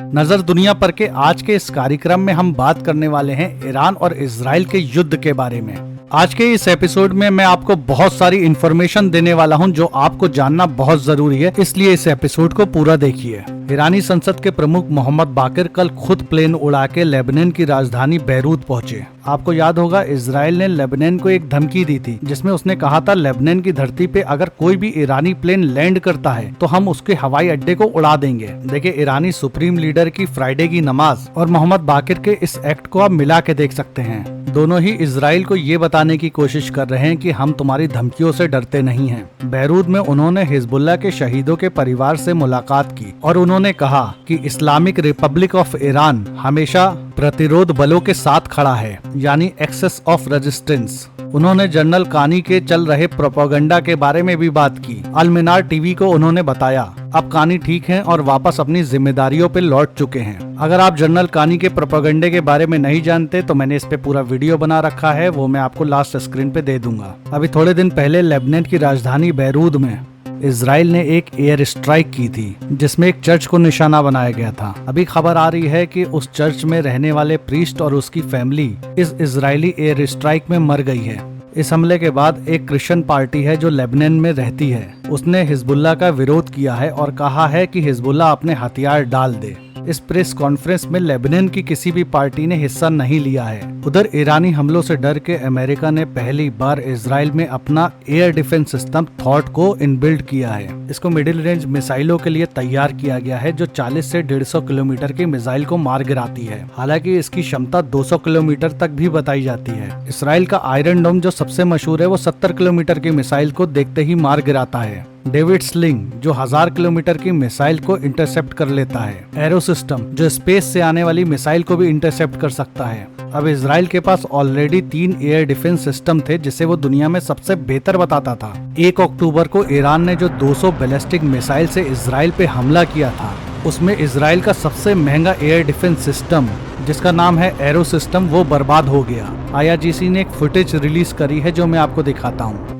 नजर दुनिया पर के आज के इस कार्यक्रम में हम बात करने वाले हैं ईरान और इजराइल के युद्ध के बारे में। आज के इस एपिसोड में मैं आपको बहुत सारी इन्फॉर्मेशन देने वाला हूं जो आपको जानना बहुत जरूरी है, इसलिए इस एपिसोड को पूरा देखिए। ईरानी संसद के प्रमुख मोहम्मद बाकिर कल खुद प्लेन उड़ा के लेबनान की राजधानी बैरूत पहुंचे। आपको याद होगा इजराइल ने लेबनान को एक धमकी दी थी जिसमें उसने कहा था लेबनान की धरती पे अगर कोई भी ईरानी प्लेन लैंड करता है तो हम उसके हवाई अड्डे को उड़ा देंगे। देखिए ईरानी सुप्रीम लीडर की फ्राइडे की नमाज और मोहम्मद बाकिर के इस एक्ट को आप मिला के देख सकते हैं। दोनों ही इजराइल को ये बताने की कोशिश कर रहे हैं कि हम तुम्हारी धमकियों से डरते नहीं हैं। बैरूत में उन्होंने हिजबुल्लाह के शहीदों के परिवार से मुलाकात की और उन्होंने कहा कि इस्लामिक रिपब्लिक ऑफ ईरान हमेशा प्रतिरोध बलों के साथ खड़ा है, यानी एक्सेस ऑफ रेजिस्टेंस। उन्होंने जनरल कानी के चल रहे प्रोपेगेंडा के बारे में भी बात की। अल मिनार टीवी को उन्होंने बताया अब कानी ठीक हैं और वापस अपनी जिम्मेदारियों पे लौट चुके हैं। अगर आप जनरल कानी के प्रोपेगेंडे के बारे में नहीं जानते तो मैंने इस पे पूरा वीडियो बना रखा है, वो मैं आपको लास्ट स्क्रीन पे दे दूंगा। अभी थोड़े दिन पहले लेबनान की राजधानी बैरूत में इजराइल ने एक एयर स्ट्राइक की थी जिसमें एक चर्च को निशाना बनाया गया था। अभी खबर आ रही है कि उस चर्च में रहने वाले प्रीस्ट और उसकी फैमिली इस इजरायली एयर स्ट्राइक में मर गई है। इस हमले के बाद एक क्रिश्चियन पार्टी है जो लेबनान में रहती है, उसने हिजबुल्लाह का विरोध किया है और कहा है कि हिजबुल्लाह अपने हथियार डाल दे। इस प्रेस कॉन्फ्रेंस में लेबनान की किसी भी पार्टी ने हिस्सा नहीं लिया है। उधर ईरानी हमलों से डर के अमेरिका ने पहली बार इजराइल में अपना एयर डिफेंस सिस्टम थॉट को इनबिल्ड किया है। इसको मिडिल रेंज मिसाइलों के लिए तैयार किया गया है जो 40 से 150 किलोमीटर की मिसाइल को मार गिराती है। हालांकि इसकी क्षमता 200 किलोमीटर तक भी बताई जाती है। इसराइल का आयरन डोम जो सबसे मशहूर है वो 70 किलोमीटर की मिसाइल को देखते ही मार गिराता है। डेविड स्लिंग जो 1000 किलोमीटर की मिसाइल को इंटरसेप्ट कर लेता है। एरो सिस्टम जो स्पेस से आने वाली मिसाइल को भी इंटरसेप्ट कर सकता है। अब इजराइल के पास ऑलरेडी 3 एयर डिफेंस सिस्टम थे जिसे वो दुनिया में सबसे बेहतर बताता था। 1 अक्टूबर को ईरान ने जो 200 बैलिस्टिक मिसाइल से इजराइल पे हमला किया था उसमें इजराइल का सबसे महंगा एयर डिफेंस सिस्टम जिसका नाम है एरो सिस्टम वो बर्बाद हो गया। IRGC ने एक फुटेज रिलीज करी है जो मैं आपको दिखाता हूँ।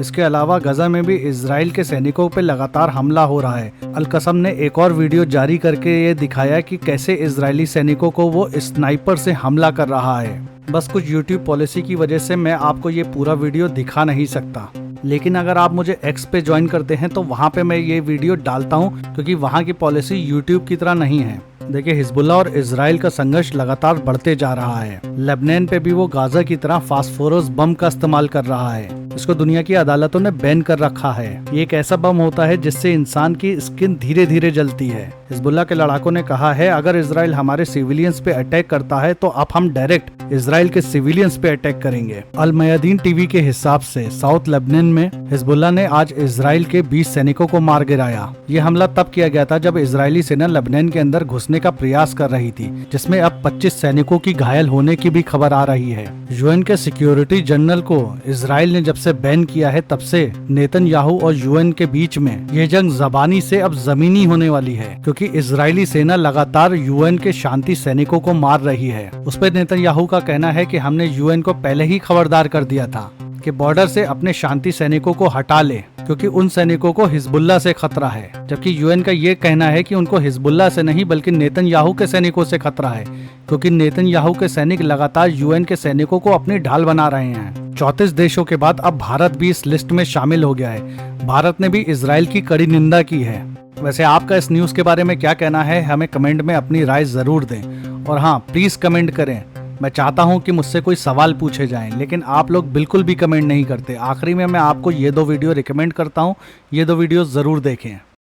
इसके अलावा गजा में भी इजराइल के सैनिकों पे लगातार हमला हो रहा है। अल-कसम ने एक और वीडियो जारी करके ये दिखाया कि कैसे इजरायली सैनिकों को वो स्नाइपर से हमला कर रहा है। बस कुछ यूट्यूब पॉलिसी की वजह से मैं आपको ये पूरा वीडियो दिखा नहीं सकता, लेकिन अगर आप मुझे एक्स पे ज्वाइन करते हैं तो वहाँ पे मैं ये वीडियो डालता हूँ क्योंकि वहाँ की पॉलिसी यूट्यूब की तरह नहीं है। देखिए हिजबुल्लाह और इजराइल का संघर्ष लगातार बढ़ते जा रहा है। लेबनान पे भी वो गाजा की तरह फास्फोरस बम का इस्तेमाल कर रहा है। इसको दुनिया की अदालतों ने बैन कर रखा है। ये एक ऐसा बम होता है जिससे इंसान की स्किन धीरे धीरे जलती है। हिजबुल्लाह के लड़ाकों ने कहा है अगर इजराइल हमारे सिविलियंस पे अटैक करता है तो अब हम डायरेक्ट इजराइल के सिविलियंस पे अटैक करेंगे। अल मयादीन टीवी के हिसाब से साउथ लेबनान में हिजबुल्लाह ने आज इजराइल के 20 सैनिकों को मार गिराया। ये हमला तब किया गया था जब इजरायली सेना लेबनान के अंदर घुसने का प्रयास कर रही थी, जिसमें अब 25 सैनिकों की घायल होने की भी खबर आ रही है। यूएन के सिक्योरिटी जनरल को इजराइल ने जब से बैन किया है तब से नेतन्याहू और यूएन के बीच में ये जंग जबानी से अब जमीनी होने वाली है, क्योंकि इजरायली सेना लगातार यूएन के शांति सैनिकों को मार रही है। उस पर नेतन्याहू का कहना है कि हमने यूएन को पहले ही खबरदार कर दिया था कि बॉर्डर से अपने शांति सैनिकों को हटा ले क्योंकि उन सैनिकों को हिजबुल्लाह से खतरा है। जबकि यूएन का ये कहना है कि उनको हिजबुल्लाह से नहीं बल्कि नेतन्याहू के सैनिकों से खतरा है, क्योंकि नेतन्याहू के सैनिक लगातार यूएन के सैनिकों को अपनी ढाल बना रहे हैं। 34 देशों के बाद अब भारत भी इस लिस्ट में शामिल हो गया है। भारत ने भी इजराइल की कड़ी निंदा की है। वैसे आपका इस न्यूज के बारे में क्या कहना है, हमें कमेंट में अपनी राय जरूर दें। और हाँ, प्लीज कमेंट करें। मैं चाहता हूं कि मुझसे कोई सवाल पूछे जाएं, लेकिन आप लोग बिल्कुल भी कमेंट नहीं करते। आखिरी में मैं आपको ये 2 वीडियो रिकमेंड करता हूं, ये 2 वीडियो जरूर देखें।